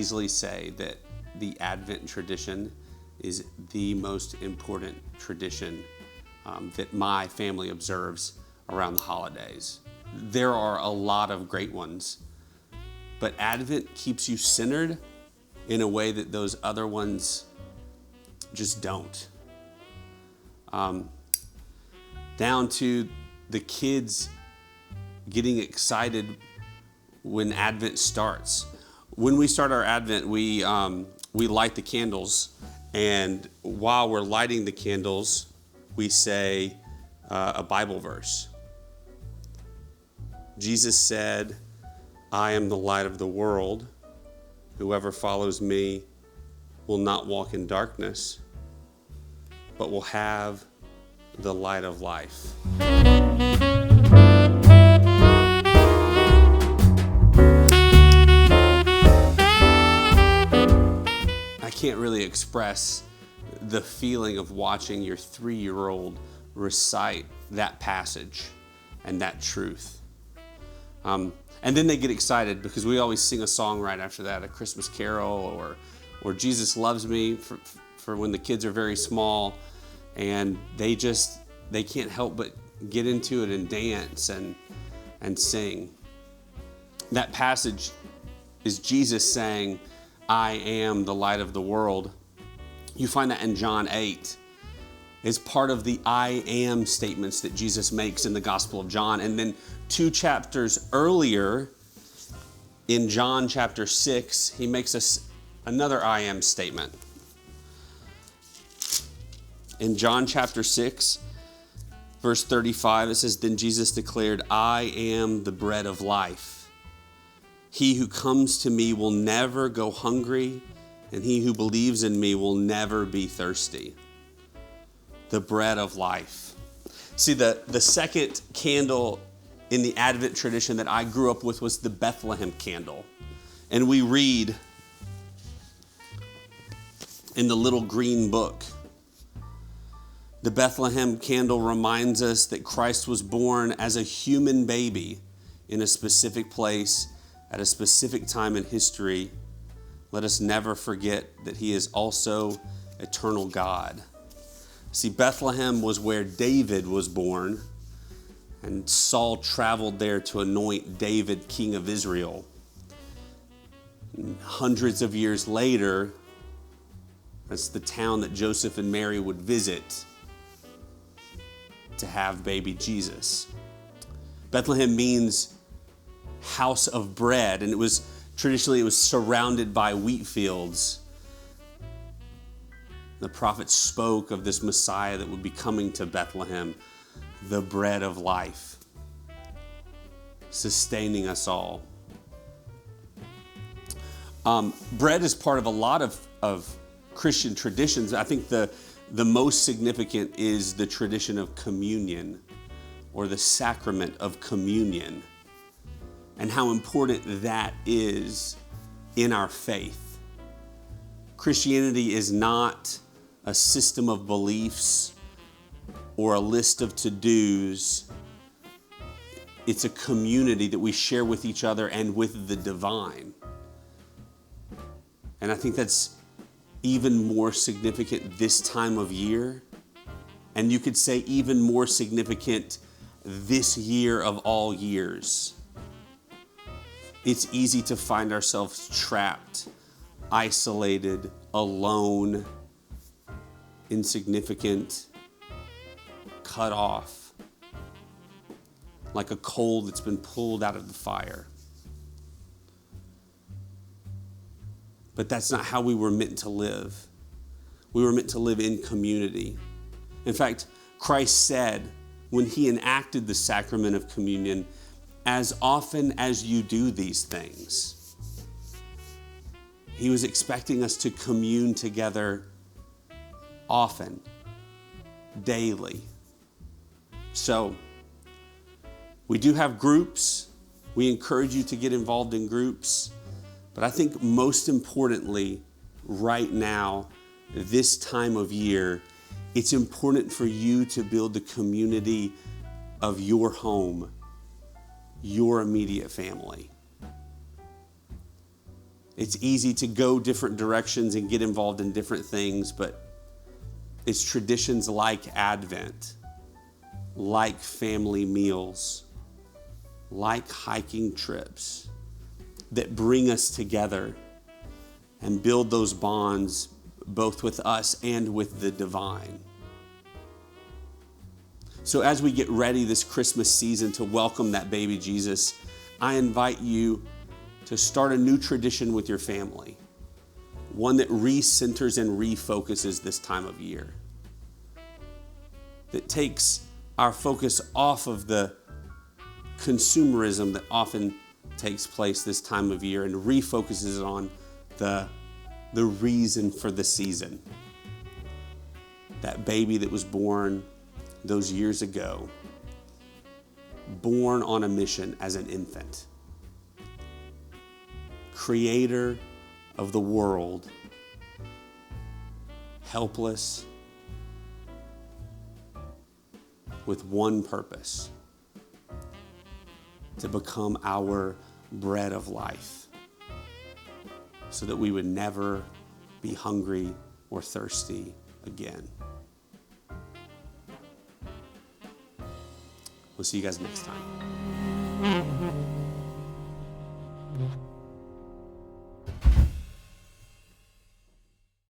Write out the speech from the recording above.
easily say that the Advent tradition is the most important tradition that my family observes around the holidays. There are a lot of great ones, but Advent keeps you centered in a way that those other ones just don't. Down to the kids getting excited when Advent starts. When we start our Advent, we light the candles, and while we're lighting the candles, we say a Bible verse. Jesus said, "I am the light of the world. Whoever follows me will not walk in darkness, but will have the light of life." I can't really express the feeling of watching your 3-year-old recite that passage and that truth. And then they get excited because we always sing a song right after that, a Christmas carol or Jesus Loves Me for when the kids are very small, and they can't help but get into it and dance and sing. That passage is Jesus saying, "I am the light of the world." You find that in John 8. It's part of the I am statements that Jesus makes in the Gospel of John. And then 2 chapters earlier, in John chapter 6, he makes us another I am statement. In John chapter 6, verse 35, it says, "Then Jesus declared, 'I am the bread of life. He who comes to me will never go hungry, and he who believes in me will never be thirsty.'" The bread of life. See, the second candle in the Advent tradition that I grew up with was the Bethlehem candle. And we read in the little green book, the Bethlehem candle reminds us that Christ was born as a human baby in a specific place at a specific time in history. Let us never forget that he is also eternal God. See, Bethlehem was where David was born, and Saul traveled there to anoint David king of Israel. And hundreds of years later, that's the town that Joseph and Mary would visit to have baby Jesus. Bethlehem means house of bread, and it was surrounded by wheat fields. The prophet spoke of this Messiah that would be coming to Bethlehem, the bread of life, sustaining us all. Bread is part of a lot of Christian traditions. I think the most significant is the tradition of communion, or the sacrament of communion, and how important that is in our faith. Christianity is not a system of beliefs or a list of to-dos. It's a community that we share with each other and with the divine. And I think that's even more significant this time of year. And you could say even more significant this year of all years. It's easy to find ourselves trapped, isolated, alone, insignificant, cut off, like a coal that's been pulled out of the fire. But that's not how we were meant to live. We were meant to live in community. In fact, Christ said when he enacted the sacrament of communion, "As often as you do these things." He was expecting us to commune together often, daily. So, we do have groups. We encourage you to get involved in groups. But I think most importantly, right now, this time of year, it's important for you to build the community of your home, your immediate family. It's easy to go different directions and get involved in different things, but it's traditions like Advent, like family meals, like hiking trips that bring us together and build those bonds both with us and with the divine. So as we get ready this Christmas season to welcome that baby Jesus, I invite you to start a new tradition with your family, one that recenters and refocuses this time of year, that takes our focus off of the consumerism that often takes place this time of year and refocuses on the reason for the season. That baby that was born those years ago, born on a mission as an infant. Creator of the world, helpless, with one purpose: to become our bread of life, so that we would never be hungry or thirsty again. We'll see you guys next time.